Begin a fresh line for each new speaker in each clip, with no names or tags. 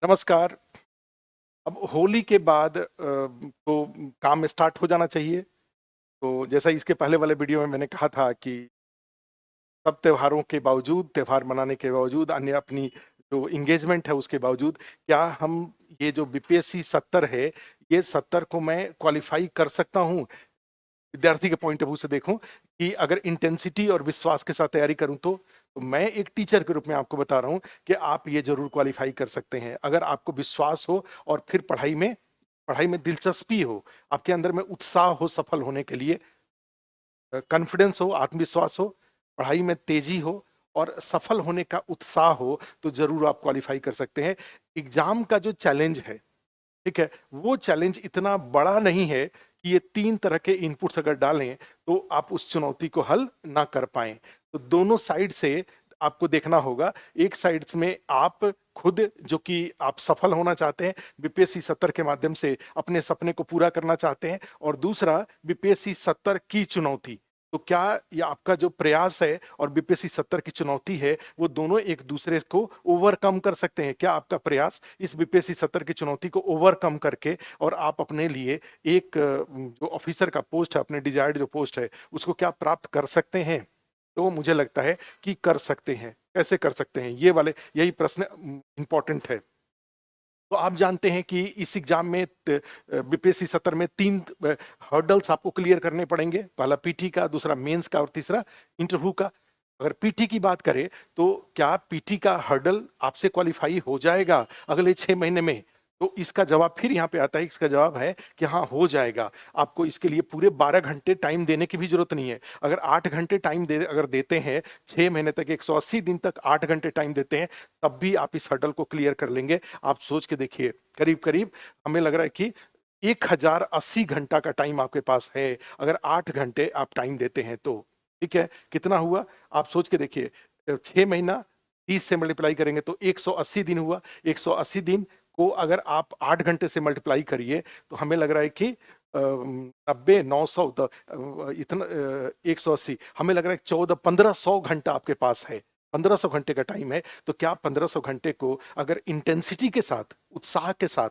नमस्कार। अब होली के बाद तो काम स्टार्ट हो जाना चाहिए। तो जैसा इसके पहले वाले वीडियो में मैंने कहा था कि सब त्योहारों के बावजूद, त्योहार मनाने के बावजूद, अन्य अपनी जो एंगेजमेंट है उसके बावजूद, क्या हम ये जो बीपीएससी 70 है, ये 70 को मैं क्वालिफाई कर सकता हूँ? विद्यार्थी के पॉइंट ऑफ व्यू से देखूं कि अगर इंटेंसिटी और विश्वास के साथ तैयारी करूं तो मैं एक टीचर के रूप में आपको बता रहा हूं कि आप ये जरूर क्वालिफाई कर सकते हैं अगर आपको विश्वास हो और फिर पढ़ाई में दिलचस्पी हो, आपके अंदर में उत्साह हो सफल होने के लिए, कॉन्फिडेंस हो, आत्मविश्वास हो, पढ़ाई में तेजी हो और सफल होने का उत्साह हो, तो जरूर आप क्वालिफाई कर सकते हैं। एग्जाम का जो चैलेंज है, ठीक है, वो चैलेंज इतना बड़ा नहीं है कि ये 3 तरह के इनपुट्स अगर डालें तो आप उस चुनौती को हल ना कर पाएं। तो दोनों साइड से आपको देखना होगा। एक साइड में आप खुद जो कि आप सफल होना चाहते हैं, बीपीएससी 70 के माध्यम से अपने सपने को पूरा करना चाहते हैं, और दूसरा बीपीएससी 70 की चुनौती। तो क्या ये आपका जो प्रयास है और बीपीएससी 70 की चुनौती है, वो दोनों एक दूसरे को ओवरकम कर सकते हैं? क्या आपका प्रयास इस बीपीएससी 70 की चुनौती को ओवरकम करके और आप अपने लिए एक जो ऑफिसर का पोस्ट है, अपने डिजायर्ड जो पोस्ट है, उसको क्या प्राप्त कर सकते हैं? तो मुझे लगता है कि कर सकते हैं। कैसे कर सकते हैं, ये वाले यही प्रश्न इंपॉर्टेंट है। तो आप जानते हैं कि इस एग्जाम में बीपीएससी 70 में 3 हर्डल्स आपको क्लियर करने पड़ेंगे। पहला पीटी का, दूसरा मेंस का और तीसरा इंटरव्यू का। अगर पीटी की बात करें तो क्या पीटी का हर्डल आपसे क्वालिफाई हो जाएगा अगले 6 महीने में? तो इसका जवाब फिर यहाँ पे आता है, इसका जवाब है कि हाँ, हो जाएगा। आपको इसके लिए पूरे 12 घंटे टाइम देने की भी जरूरत नहीं है। अगर 8 घंटे टाइम अगर देते हैं, 6 महीने तक, 180 दिन तक 8 घंटे टाइम देते हैं, तब भी आप इस हर्डल को क्लियर कर लेंगे। आप सोच के देखिए, करीब करीब हमें लग रहा है कि 1080 घंटा का टाइम आपके पास है अगर 8 घंटे आप टाइम देते हैं तो। ठीक है, कितना हुआ आप सोच के देखिए। 6 महीना 30 से मल्टीप्लाई करेंगे तो 180 दिन हुआ। 180 दिन को अगर आप 8 घंटे से मल्टीप्लाई करिए तो हमें लग रहा है कि 90, 900, इतना 180, हमें लग रहा है 1500 घंटा आपके पास है। 1500 घंटे का टाइम है। तो क्या 1500 घंटे को अगर इंटेंसिटी के साथ, उत्साह के साथ,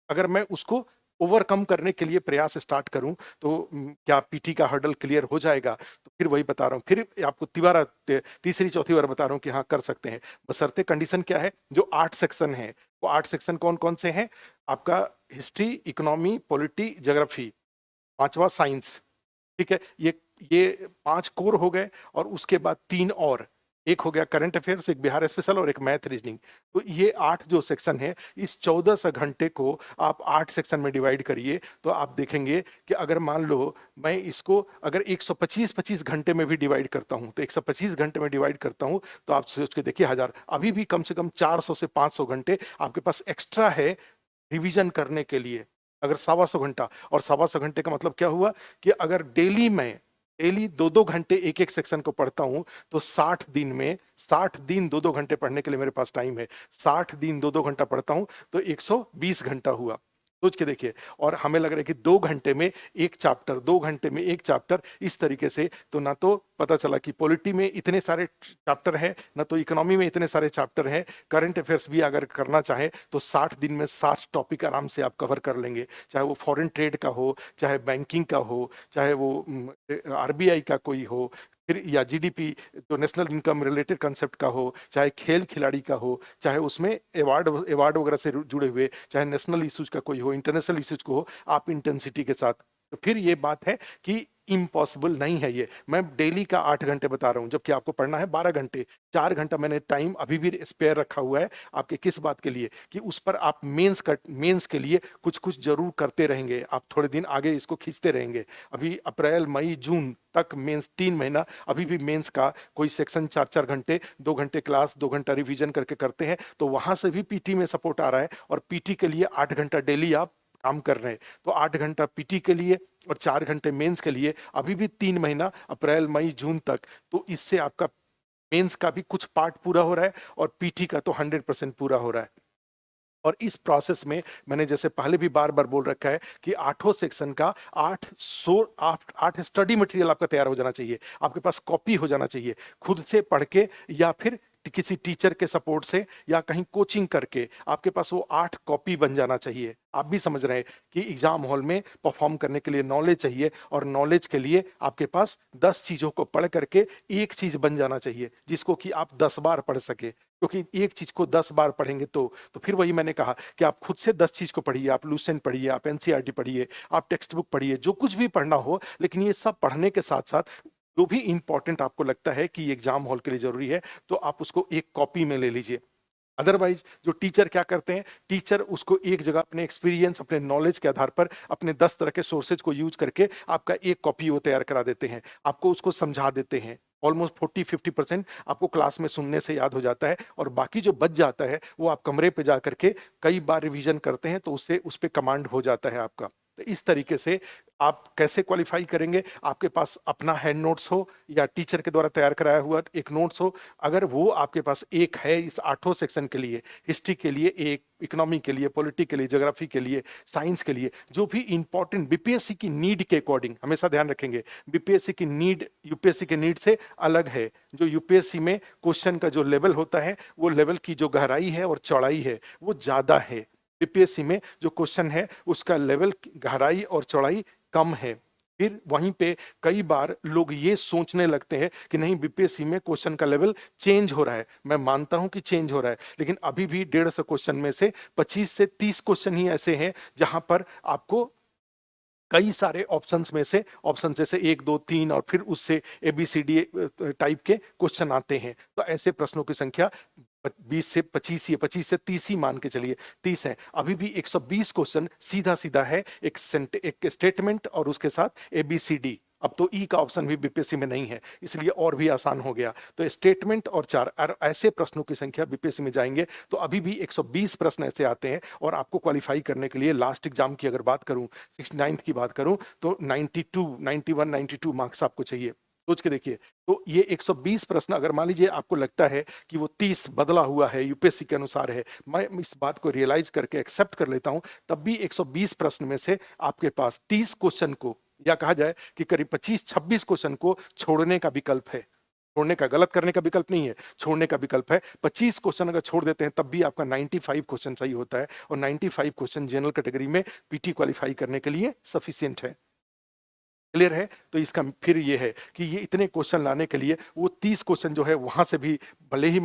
अगर मैं उसको ओवरकम करने के लिए प्रयास स्टार्ट करूं तो क्या पीटी का हर्डल क्लियर हो जाएगा? तो फिर वही बता रहा हूं, फिर आपको तीसरी चौथी बार बता रहा हूं कि हाँ, कर सकते हैं। बशर्ते कंडीशन क्या है, जो 8 सेक्शन है, वो 8 सेक्शन कौन कौन से हैं? आपका हिस्ट्री, इकोनॉमी, पॉलिटी, ज्योग्राफी, पांचवा साइंस। ठीक है, ये 5 कोर हो गए और उसके बाद 3 और, एक हो गया करंट अफेयर्स, एक बिहार स्पेशल और एक मैथ रीजनिंग। तो ये 8 जो सेक्शन है, इस 1400 घंटे को आप 8 सेक्शन में डिवाइड करिए तो आप देखेंगे कि अगर मान लो मैं इसको अगर 125-25 घंटे में भी डिवाइड करता हूं, तो 125 घंटे में डिवाइड करता हूं तो आप सोच के देखिए, हजार, अभी भी कम से कम 400 से 500 घंटे आपके पास एक्स्ट्रा है रिवीजन करने के लिए। अगर 125 घंटा, और 125 घंटे का मतलब क्या हुआ कि अगर डेली 2-2 घंटे एक एक सेक्शन को पढ़ता हूं तो 60 दिन 2-2 घंटे पढ़ने के लिए मेरे पास टाइम है। 60 दिन 2-2 घंटा पढ़ता हूं तो 120 घंटा हुआ। सोच के देखिए। और हमें लग रहा है कि 2 घंटे में एक चैप्टर, 2 घंटे में एक चैप्टर, इस तरीके से तो ना तो पता चला कि पॉलिटी में इतने सारे चैप्टर हैं, ना तो इकोनॉमी में इतने सारे चैप्टर हैं। करंट अफेयर्स भी अगर करना चाहे तो 60 दिन में 60 टॉपिक आराम से आप कवर कर लेंगे, चाहे वो फॉरेन ट्रेड का हो, चाहे बैंकिंग का हो, चाहे वो आरबीआई का कोई हो, फिर या जीडीपी जो नेशनल इनकम रिलेटेड कंसेप्ट का हो, चाहे खेल खिलाड़ी का हो, चाहे उसमें अवार्ड वगैरह से जुड़े हुए, चाहे नेशनल इश्यूज का कोई हो, इंटरनेशनल इश्यूज को हो, आप इंटेंसिटी के साथ। तो फिर ये बात है कि इम्पॉसिबल नहीं है ये। मैं डेली का 8 घंटे बता रहा हूं, जबकि आपको पढ़ना है 12 घंटे। 4 घंटा मैंने टाइम अभी भी स्पेयर रखा हुआ है आपके, किस बात के लिए? कि उस पर आप मेंस के लिए कुछ कुछ जरूर करते रहेंगे, आप थोड़े दिन आगे इसको खींचते रहेंगे। अभी अप्रैल मई जून तक मेंस, 3 महीना अभी भी मेंस का कोई सेक्शन 4-4 घंटे, 2 घंटे क्लास, 2 घंटा रिवीजन करके करते हैं, तो वहां से भी पीटी में सपोर्ट आ रहा है। और पीटी के लिए 8 घंटा डेली आप काम कर रहे हैं। तो 8 घंटा पीटी के लिए और 4 घंटे मेंस के लिए, अभी भी 3 महीना, अप्रैल मई जून तक। तो इससे आपका मेंस का भी कुछ पार्ट पूरा हो रहा है और पीटी का तो 100% पूरा हो रहा है। और इस प्रोसेस में मैंने जैसे पहले भी बार बार बोल रखा है कि 8 सेक्शन का 8 स्टडी मटेरियल आपका तैयार हो जाना चाहिए, आपके पास कॉपी हो जाना चाहिए, खुद से पढ़ के या फिर किसी टीचर के सपोर्ट से या कहीं कोचिंग करके आपके पास वो 8 कॉपी बन जाना चाहिए। आप भी समझ रहे हैं कि एग्जाम हॉल में परफॉर्म करने के लिए नॉलेज चाहिए, और नॉलेज के लिए आपके पास 10 चीजों को पढ़ करके एक चीज बन जाना चाहिए जिसको कि आप 10 बार पढ़ सके। क्योंकि एक चीज को 10 बार पढ़ेंगे तो फिर वही मैंने कहा कि आप खुद से 10 चीज को पढ़िए, आप लूसेंट पढ़िए, आप एनसीईआरटी पढ़िए, आप टेक्स्ट बुक पढ़िए, जो कुछ भी पढ़ना हो, लेकिन ये सब पढ़ने के साथ साथ जो भी इंपॉर्टेंट आपको लगता है कि एग्जाम हॉल के लिए जरूरी है, तो आप उसको एक कॉपी में ले लीजिए। अदरवाइज जो टीचर क्या करते हैं, टीचर उसको एक जगह अपने एक्सपीरियंस, अपने नॉलेज के आधार पर, अपने 10 तरह के सोर्सेज को यूज करके आपका एक कॉपी वो तैयार करा देते हैं, आपको उसको समझा देते हैं। ऑलमोस्ट 40-50% आपको क्लास में सुनने से याद हो जाता है, और बाकी जो बच जाता है वो आप कमरे पे जा करके कई बार रिवीजन करते हैं, तो उससे उस पर कमांड हो जाता है आपका। तो इस तरीके से आप कैसे क्वालिफाई करेंगे? आपके पास अपना हैंड नोट्स हो या टीचर के द्वारा तैयार कराया हुआ एक नोट्स हो। अगर वो आपके पास एक है इस 8 सेक्शन के लिए, हिस्ट्री के लिए एक, इकोनॉमी के लिए, पॉलिटी के लिए, ज्योग्राफी के लिए, साइंस के लिए, जो भी इंपॉर्टेंट बीपीएससी की नीड के अकॉर्डिंग, हमेशा ध्यान रखेंगे बीपीएससी की नीड यूपीएससी के नीड से अलग है। जो यूपीएससी में क्वेश्चन का जो लेवल होता है, वो लेवल की जो गहराई है और चौड़ाई है वो ज्यादा है। बीपीएससी में जो क्वेश्चन है उसका लेवल, गहराई और चौड़ाई कम है। फिर वहीं पे कई बार लोग ये सोचने लगते हैं कि नहीं, बीपीएससी में क्वेश्चन का लेवल चेंज हो रहा है। मैं मानता हूं कि चेंज हो रहा है, लेकिन अभी भी 150 क्वेश्चन में से 25 से 30 क्वेश्चन ही ऐसे हैं जहां पर आपको कई सारे ऑप्शंस में से, ऑप्शन जैसे 1 2 3 और फिर उससे ABCD टाइप के क्वेश्चन आते हैं। तो ऐसे प्रश्नों की संख्या 20 से 25 या 25 से 30 ही मान के चलिए, 30 है। अभी भी 120 क्वेश्चन सीधा सीधा है, एक स्टेटमेंट और उसके साथ ABCD। अब तो ई का ऑप्शन भी बीपीएससी में नहीं है, इसलिए और भी आसान हो गया। तो स्टेटमेंट और 4 ऐसे प्रश्नों की संख्या बीपीएससी में जाएंगे तो अभी भी 120 प्रश्न ऐसे आते हैं। और आपको क्वालिफाई करने के लिए लास्ट एग्जाम की अगर बात करूं, 69th की बात करूं, तो 92, 91, 92 मार्क्स आपको चाहिए। सोच के देखिए, तो ये 120 प्रश्न, अगर मान लीजिए आपको लगता है कि वो 30 बदला हुआ है, यूपीएससी के अनुसार है, मैं इस बात को रियलाइज करके एक्सेप्ट कर लेता हूं, तब भी 120 प्रश्न में से आपके पास 30 क्वेश्चन को, या कहा जाए कि करीब 25-26 क्वेश्चन को छोड़ने का विकल्प है। छोड़ने का, गलत करने का विकल्प नहीं है, छोड़ने का विकल्प है। 25 क्वेश्चन अगर छोड़ देते हैं तब भी आपका 95 क्वेश्चन सही होता है, और 95 क्वेश्चन जनरल कैटेगरी में पीटी क्वालिफाई करने के लिए सफिशिएंट है। क्लियर है? तो इसका फिर ये है कि ये इतने क्वेश्चन लाने के लिए वो 30 क्वेश्चन जो है वहां से भी, भले ही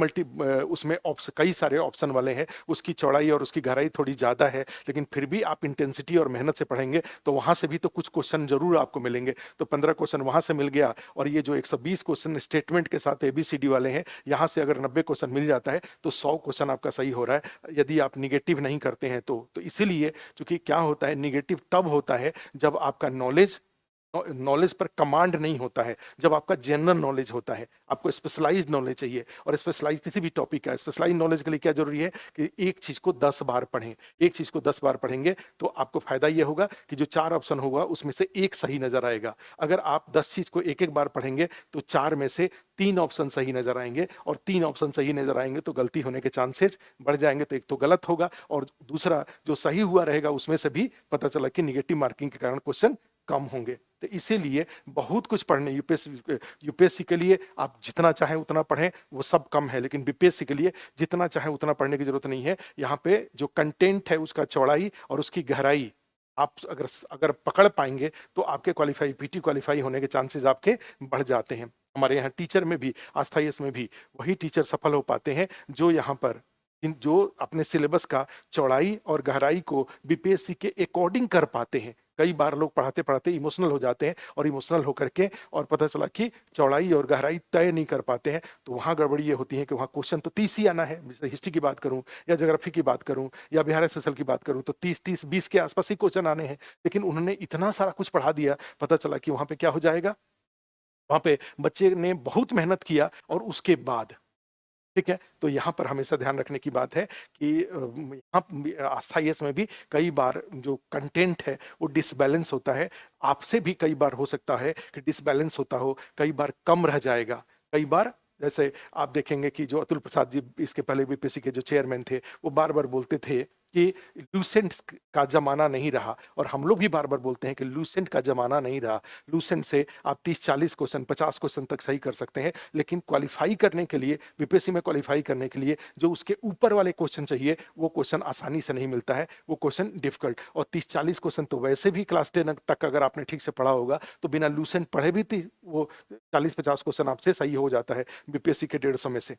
उसमें ऑप्शन, कई सारे ऑप्शन वाले हैं, उसकी चौड़ाई और उसकी गहराई थोड़ी ज्यादा है, लेकिन फिर भी आप इंटेंसिटी और मेहनत से पढ़ेंगे तो वहां से भी तो कुछ क्वेश्चन जरूर आपको मिलेंगे। तो 15 क्वेश्चन वहां से मिल गया, और ये जो 120 क्वेश्चन स्टेटमेंट के साथ ABCD वाले हैं, यहाँ से अगर 90 क्वेश्चन मिल जाता है तो 100 क्वेश्चन आपका सही हो रहा है, यदि आप निगेटिव नहीं करते हैं तो इसीलिए, क्योंकि क्या होता है, निगेटिव तब होता है जब आपका नॉलेज पर कमांड नहीं होता है, जब आपका जनरल नॉलेज होता है। आपको स्पेशलाइज्ड नॉलेज चाहिए, और स्पेशलाइज किसी भी टॉपिक का स्पेशलाइज नॉलेज के लिए क्या जरूरी है कि एक चीज को 10 बार पढ़ें। एक चीज को 10 बार पढ़ेंगे तो आपको फायदा यह होगा कि जो 4 ऑप्शन होगा उसमें से एक सही नजर आएगा। अगर आप 10 चीज को एक एक बार पढ़ेंगे तो 4 में से 3 ऑप्शन सही नजर आएंगे, और 3 ऑप्शन सही नजर आएंगे तो गलती होने के चांसेस बढ़ जाएंगे। तो एक तो गलत होगा, और दूसरा जो सही हुआ रहेगा उसमें से भी पता चला कि निगेटिव मार्किंग के कारण क्वेश्चन कम होंगे। तो इसीलिए बहुत कुछ पढ़ने, यूपीएससी के लिए आप जितना चाहें उतना पढ़ें, वो सब कम है, लेकिन बीपीएससी के लिए जितना चाहें उतना पढ़ने की जरूरत नहीं है। यहाँ पे जो कंटेंट है उसका चौड़ाई और उसकी गहराई आप अगर पकड़ पाएंगे तो आपके क्वालिफाई, पीटी क्वालिफाई होने के चांसेस आपके बढ़ जाते हैं। हमारे यहाँ टीचर में भी, आस्थाईएस में भी वही टीचर सफल हो पाते हैं जो यहाँ पर जो अपने सिलेबस का चौड़ाई और गहराई को बीपीएससी के अकॉर्डिंग कर पाते हैं। कई बार लोग पढ़ाते पढ़ाते इमोशनल हो जाते हैं, और इमोशनल होकर के और पता चला कि चौड़ाई और गहराई तय नहीं कर पाते हैं, तो वहां गड़बड़ी ये होती है कि वहां क्वेश्चन तो 30 ही आना है। जैसे हिस्ट्री की बात करूं या ज्योग्राफी की बात करूं या बिहार स्पेशल की बात करूं तो 30-20 के आसपास ही क्वेश्चन आने हैं, लेकिन उन्होंने इतना सारा कुछ पढ़ा दिया, पता चला कि वहां पे क्या हो जाएगा, वहां पे बच्चे ने बहुत मेहनत किया और उसके बाद, ठीक है। तो यहाँ पर हमेशा ध्यान रखने की बात है कि यहाँ आस्थाईएस में भी कई बार जो कंटेंट है वो डिसबैलेंस होता है। आपसे भी कई बार हो सकता है कि डिसबैलेंस होता हो, कई बार कम रह जाएगा। कई बार जैसे आप देखेंगे कि जो अतुल प्रसाद जी इसके पहले बीपीएससी के जो चेयरमैन थे, वो बार बार बोलते थे कि लूसेंट का ज़माना नहीं रहा, और हम लोग भी बार-बार बोलते हैं कि लूसेंट का ज़माना नहीं रहा। लूसेंट से आप 30-40 क्वेश्चन, 50 क्वेश्चन तक सही कर सकते हैं, लेकिन क्वालीफाई करने के लिए, बीपीएससी में क्वालीफाई करने के लिए जो उसके ऊपर वाले क्वेश्चन चाहिए, वो क्वेश्चन आसानी से नहीं मिलता है, वो क्वेश्चन डिफ़िकल्ट। और 30-40 क्वेश्चन तो वैसे भी क्लास 10 तक अगर आपने ठीक से पढ़ा होगा, तो बिना लूसेंट पढ़े भी वो 40-50 क्वेश्चन आपसे सही हो जाता है बीपीएससी के 150 में से।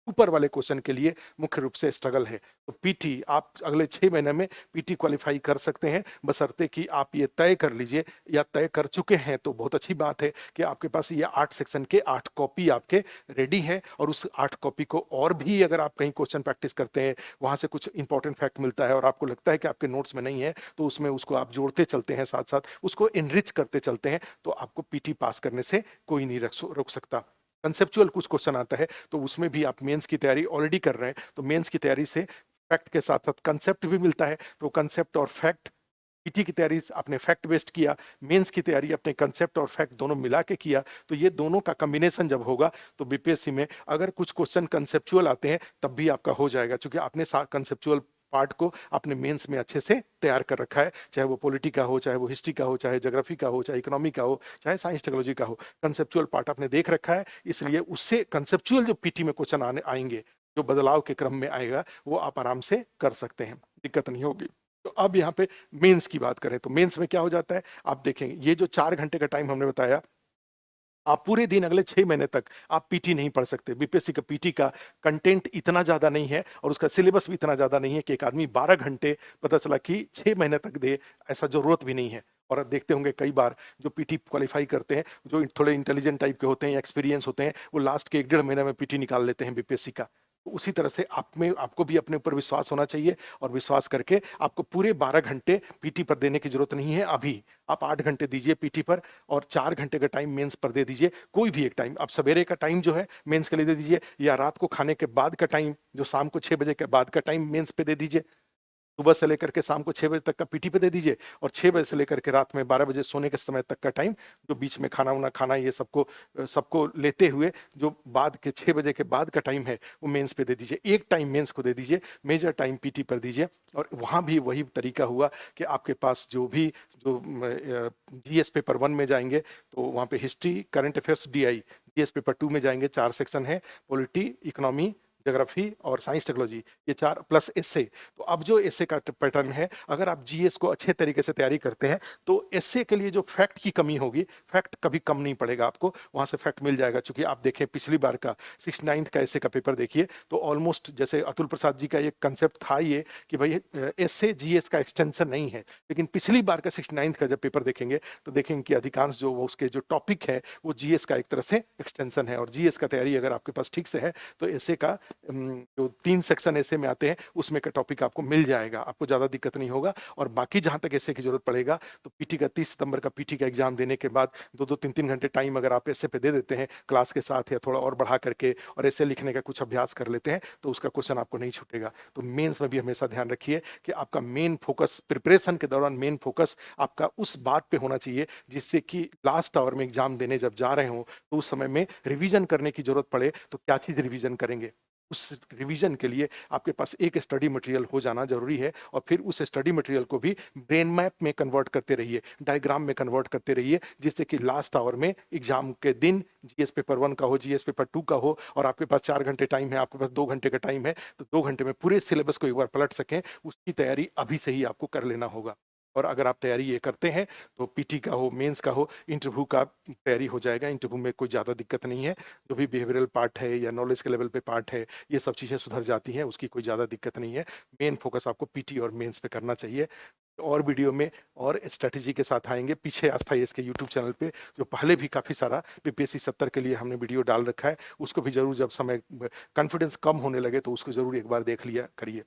ऊपर वाले क्वेश्चन के लिए मुख्य रूप से स्ट्रगल है। तो पीटी आप अगले 6 महीने में पीटी क्वालीफाई कर सकते हैं, बशर्ते कि आप ये तय कर लीजिए, या तय कर चुके हैं तो बहुत अच्छी बात है कि आपके पास ये 8 सेक्शन के 8 कॉपी आपके रेडी हैं, और उस 8 कॉपी को और भी अगर आप कहीं क्वेश्चन प्रैक्टिस करते हैं, वहां से कुछ इंपॉर्टेंट फैक्ट मिलता है और आपको लगता है कि आपके नोट्स में नहीं है, तो उसमें उसको आप जोड़ते चलते हैं, साथ साथ उसको इनरिच करते चलते हैं, तो आपको पीटी पास करने से कोई नहीं रोक सकता। कंसेप्चुअल कुछ क्वेश्चन आता है, तो उसमें भी आप मेंस की तैयारी ऑलरेडी कर रहे हैं, तो मेंस की तैयारी से फैक्ट के साथ साथ कंसेप्ट भी मिलता है, तो कंसेप्ट और फैक्ट, पीटी की तैयारी आपने फैक्ट बेस्ड किया, मेंस की तैयारी अपने कंसेप्ट और फैक्ट दोनों मिला के किया, तो ये दोनों का कॉम्बिनेशन जब होगा, तो बीपीएससी में अगर कुछ क्वेश्चन कंसेप्चुअल आते हैं तब भी आपका हो जाएगा, क्योंकि आपने कंसेप्चुअल पार्ट को अपने मेंस में अच्छे से तैयार कर रखा है, चाहे वो पॉलिटी का हो, चाहे वो हिस्ट्री का हो, चाहे ज्योग्राफी का हो, चाहे इकोनॉमी का हो, चाहे साइंस टेक्नोलॉजी का हो, कंसेप्चुअल पार्ट आपने देख रखा है, इसलिए उससे कंसेप्चुअल जो पीटी में क्वेश्चन आने आएंगे, जो बदलाव के क्रम में आएगा, वो आप आराम से कर सकते हैं, दिक्कत नहीं होगी। तो अब यहाँ पे मेंस की बात करें, तो मेंस में क्या हो जाता है, आप देखेंगे ये जो 4 घंटे का टाइम हमने बताया, आप पूरे दिन अगले 6 महीने तक आप पीटी नहीं पढ़ सकते। बीपीएससी का पीटी का कंटेंट इतना ज़्यादा नहीं है और उसका सिलेबस भी इतना ज़्यादा नहीं है कि एक आदमी 12 घंटे पता चला कि 6 महीने तक दे, ऐसा ज़रूरत भी नहीं है। और आप देखते होंगे कई बार जो पीटी क्वालीफाई करते हैं, जो थोड़े इंटेलिजेंट टाइप के होते हैं या एक्सपीरियंस होते हैं, वो लास्ट के 1 डेढ़ महीने में पीटी निकाल लेते हैं बीपीएससी का। तो उसी तरह से आप में आपको भी अपने ऊपर विश्वास होना चाहिए, और विश्वास करके आपको पूरे 12 घंटे पीटी पर देने की ज़रूरत नहीं है अभी। आप 8 घंटे दीजिए पीटी पर, और 4 घंटे का टाइम मेंस पर दे दीजिए, कोई भी एक टाइम। आप सवेरे का टाइम जो है मेंस के लिए दे दीजिए, या रात को खाने के बाद का टाइम, जो शाम को 6 बजे के बाद का टाइम मेंस पे दे दीजिए। सुबह से लेकर के शाम को 6 बजे तक का पीटी पे दे दीजिए, और 6 बजे से लेकर के रात में 12 बजे सोने के समय तक का टाइम, जो बीच में खाना-वाना खाना ये सबको सबको लेते हुए जो बाद के 6 बजे के बाद का टाइम है, वो मेंस पे दे दीजिए। एक टाइम मेंस को दे दीजिए, मेजर टाइम पीटी पर दीजिए, और वहाँ भी वही तरीका हुआ कि आपके पास जो भी जो जीएस पेपर 1 में जाएँगे, तो वहाँ पे history, current affairs, DI. GS paper 2 में जाएँगे, 4 सेक्शन है, पॉलिटी, इकोनॉमी, ज्योग्राफी और साइंस टेक्नोलॉजी, ये 4 प्लस एस्से। तो अब जो एस्से का पैटर्न है, अगर आप जीएस को अच्छे तरीके से तैयारी करते हैं, तो एस्से के लिए जो फैक्ट की कमी होगी, फैक्ट कभी कम नहीं पड़ेगा आपको, वहां से फैक्ट मिल जाएगा। चूंकि आप देखें पिछली बार का 69th का एस्से का पेपर देखिए, तो ऑलमोस्ट जैसे अतुल प्रसाद जी का एक कंसेप्ट था ये कि भाई एस्से जीएस का एक्सटेंशन नहीं है, लेकिन पिछली बार का 69th का जब पेपर देखेंगे, तो देखेंगे कि अधिकांश जो उसके जो टॉपिक है, वो जीएस का एक तरह से एक्सटेंशन है। और जीएस का तैयारी अगर आपके पास ठीक से है, तो एस्से का जो 3 सेक्शन ऐसे में आते हैं, उसमें का टॉपिक आपको मिल जाएगा, आपको ज़्यादा दिक्कत नहीं होगा। और बाकी जहाँ तक ऐसे की जरूरत पड़ेगा, तो पीटी का 30 सितंबर का पीटी का एग्जाम देने के बाद 2-2 3-3 घंटे टाइम अगर आप ऐसे पे दे देते हैं क्लास के साथ, या थोड़ा और बढ़ा करके और ऐसे लिखने का कुछ अभ्यास कर लेते हैं, तो उसका क्वेश्चन आपको नहीं छूटेगा। तो मेंस में भी हमेशा ध्यान रखिए कि आपका मेन फोकस प्रिपरेशन के दौरान, मेन फोकस आपका उस बात पे होना चाहिए जिससे कि लास्ट आवर में एग्जाम देने जब जा रहे हो, तो उस समय में रिवीजन करने की जरूरत पड़े, तो क्या चीज़ रिवीजन करेंगे। उस रिवीजन के लिए आपके पास एक स्टडी मटेरियल हो जाना जरूरी है, और फिर उस स्टडी मटेरियल को भी ब्रेन मैप में कन्वर्ट करते रहिए, डायग्राम में कन्वर्ट करते रहिए, जिससे कि लास्ट आवर में एग्जाम के दिन जीएस पेपर 1 का हो, जीएस पेपर 2 का हो, और आपके पास 4 घंटे टाइम है, आपके पास 2 घंटे का टाइम है, तो 2 घंटे में पूरे सिलेबस को एक बार पलट सकें, उसकी तैयारी अभी से ही आपको कर लेना होगा। और अगर आप तैयारी ये करते हैं, तो पीटी का हो, मेंस का हो, इंटरव्यू का तैयारी हो जाएगा। इंटरव्यू में कोई ज़्यादा दिक्कत नहीं है, जो भी बिहेवियरल पार्ट है या नॉलेज के लेवल पे पार्ट है, ये सब चीज़ें सुधर जाती हैं, उसकी कोई ज़्यादा दिक्कत नहीं है। मेन फोकस आपको पीटी और मेंस पे करना चाहिए। और वीडियो में और स्ट्रैटेजी के साथ आएँगे। पीछे आस्था आईएएस के यूट्यूब चैनल पे जो पहले भी काफ़ी सारा बीपीएससी 70 के लिए हमने वीडियो डाल रखा है, उसको भी ज़रूर जब समय कॉन्फिडेंस कम होने लगे, तो उसको ज़रूर एक बार देख लिया करिए।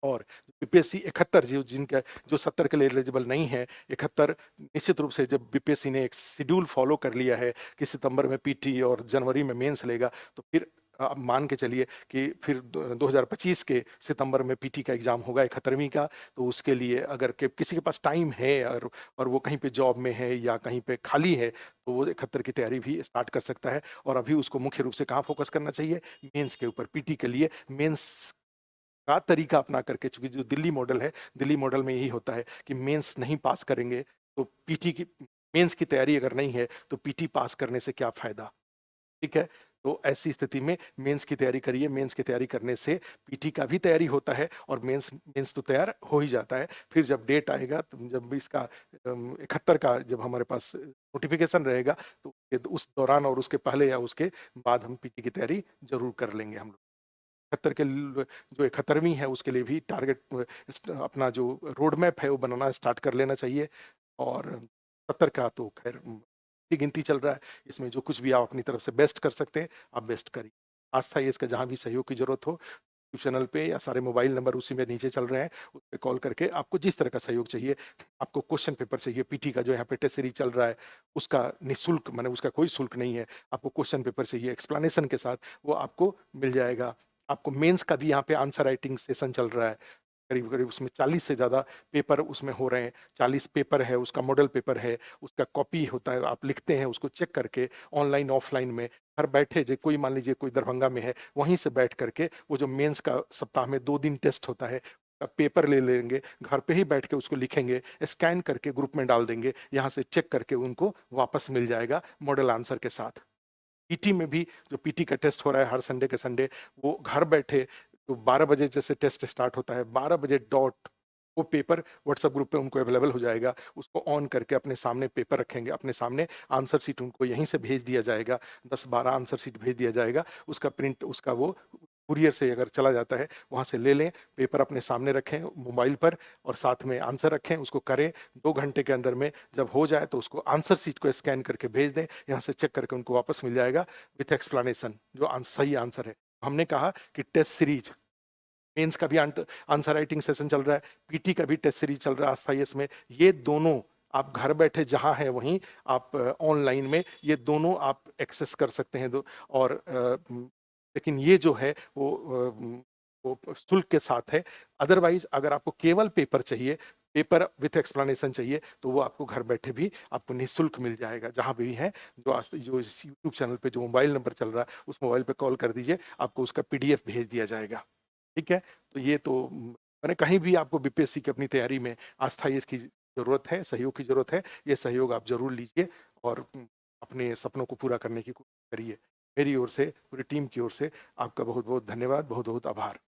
और बीपीएससी 71 जो जिनका जो 70 के लिए एलिजिबल नहीं है, 71 निश्चित रूप से जब बीपीएससी ने एक शेड्यूल फॉलो कर लिया है कि सितंबर में पीटी और जनवरी में मेंस लेगा, तो फिर आप मान के चलिए कि फिर 2025 के सितंबर में पीटी का एग्जाम होगा 71वीं का। तो उसके लिए अगर के किसी के पास टाइम है और वो कहीं पे जॉब में है या कहीं पे खाली है, तो वो 71 की तैयारी भी स्टार्ट कर सकता है। और अभी उसको मुख्य रूप से कहाँ फोकस करना चाहिए, मेंस के ऊपर। पीटी के लिए मेंस का तरीका अपना करके, चूंकि जो दिल्ली मॉडल है, दिल्ली मॉडल में यही होता है कि मेंस नहीं पास करेंगे तो पीटी की, मेंस की तैयारी अगर नहीं है तो पीटी पास करने से क्या फायदा। ठीक है, तो ऐसी स्थिति में मेंस की तैयारी करिए। मेंस की तैयारी करने से पीटी का भी तैयारी होता है और मेंस मेंस तो तैयार हो ही जाता है। फिर जब डेट आएगा, तो जब भी इसका 71 का जब हमारे पास नोटिफिकेशन रहेगा, तो उस दौरान और उसके पहले या उसके बाद हम पीटी की तैयारी जरूर कर लेंगे हम लोग। 71 के जो 71वीं है उसके लिए भी टारगेट, अपना जो रोड मैप है वो बनाना स्टार्ट कर लेना चाहिए। और 70 का तो खैर की गिनती चल रहा है, इसमें जो कुछ भी आप अपनी तरफ से बेस्ट कर सकते हैं आप बेस्ट करिए। आस्था ये इसका जहां भी सहयोग की जरूरत हो, यूट्यूब चैनल पे या सारे मोबाइल नंबर उसी में नीचे चल रहे हैं, उस पे कॉल करके आपको जिस तरह का सहयोग चाहिए, आपको क्वेश्चन पेपर चाहिए, पीटी का जो यहाँ पे टेस्ट सीरीज चल रहा है उसका निःशुल्क, माने उसका कोई शुल्क नहीं है, आपको क्वेश्चन पेपर चाहिए एक्सप्लेनेशन के साथ, वो आपको मिल जाएगा। आपको मेंस का भी यहाँ पे आंसर राइटिंग सेशन चल रहा है, करीब करीब उसमें 40 से ज़्यादा पेपर उसमें हो रहे हैं। 40 पेपर है, उसका मॉडल पेपर है, उसका कॉपी होता है, आप लिखते हैं, उसको चेक करके ऑनलाइन ऑफलाइन में घर बैठे, जो कोई मान लीजिए कोई दरभंगा में है, वहीं से बैठ करके वो जो मेंस का सप्ताह में 2 दिन टेस्ट होता है, पेपर ले लेंगे, घर पे ही बैठ के उसको लिखेंगे, स्कैन करके ग्रुप में डाल देंगे, यहाँ से चेक करके उनको वापस मिल जाएगा मॉडल आंसर के साथ। पीटी में भी जो पीटी का टेस्ट हो रहा है हर संडे के संडे, वो घर बैठे, तो 12 बजे जैसे टेस्ट स्टार्ट होता है, 12 बजे डॉट वो पेपर व्हाट्सएप ग्रुप पे उनको अवेलेबल हो जाएगा। उसको ऑन करके अपने सामने पेपर रखेंगे, अपने सामने आंसर शीट उनको यहीं से भेज दिया जाएगा, 10-12 आंसर शीट भेज दिया जाएगा, उसका प्रिंट, उसका वो कुरियर से अगर चला जाता है वहां से ले लें, पेपर अपने सामने रखें मोबाइल पर और साथ में आंसर रखें, उसको करें। 2 घंटे के अंदर में जब हो जाए तो उसको आंसर शीट को स्कैन करके भेज दें, यहाँ से चेक करके उनको वापस मिल जाएगा विथ एक्सप्लेनेशन जो सही आंसर है। हमने कहा कि टेस्ट सीरीज, मेंस का भी आंसर राइटिंग सेशन चल रहा है, पीटी का भी टेस्ट सीरीज चल रहा है आस्थाई में, ये दोनों आप घर बैठे जहां हैं वहीं आप ऑनलाइन में ये दोनों आप एक्सेस कर सकते हैं। और लेकिन ये जो है वो शुल्क के साथ है। अदरवाइज अगर आपको केवल पेपर चाहिए, पेपर विथ एक्सप्लेनेशन चाहिए, तो वो आपको घर बैठे भी आपको निःशुल्क मिल जाएगा जहां भी है। जो इस यूट्यूब चैनल पे जो मोबाइल नंबर चल रहा है उस मोबाइल पे कॉल कर दीजिए, आपको उसका पीडीएफ भेज दिया जाएगा। ठीक है, तो ये तो मैंने कहीं भी आपको बीपीएससी की अपनी तैयारी में आस्था इसकी जरूरत है, सहयोग की जरूरत है, ये सहयोग आप जरूर लीजिए और अपने सपनों को पूरा करने की कोशिश करिए। मेरी ओर से, पूरी टीम की ओर से आपका बहुत बहुत धन्यवाद, बहुत बहुत आभार।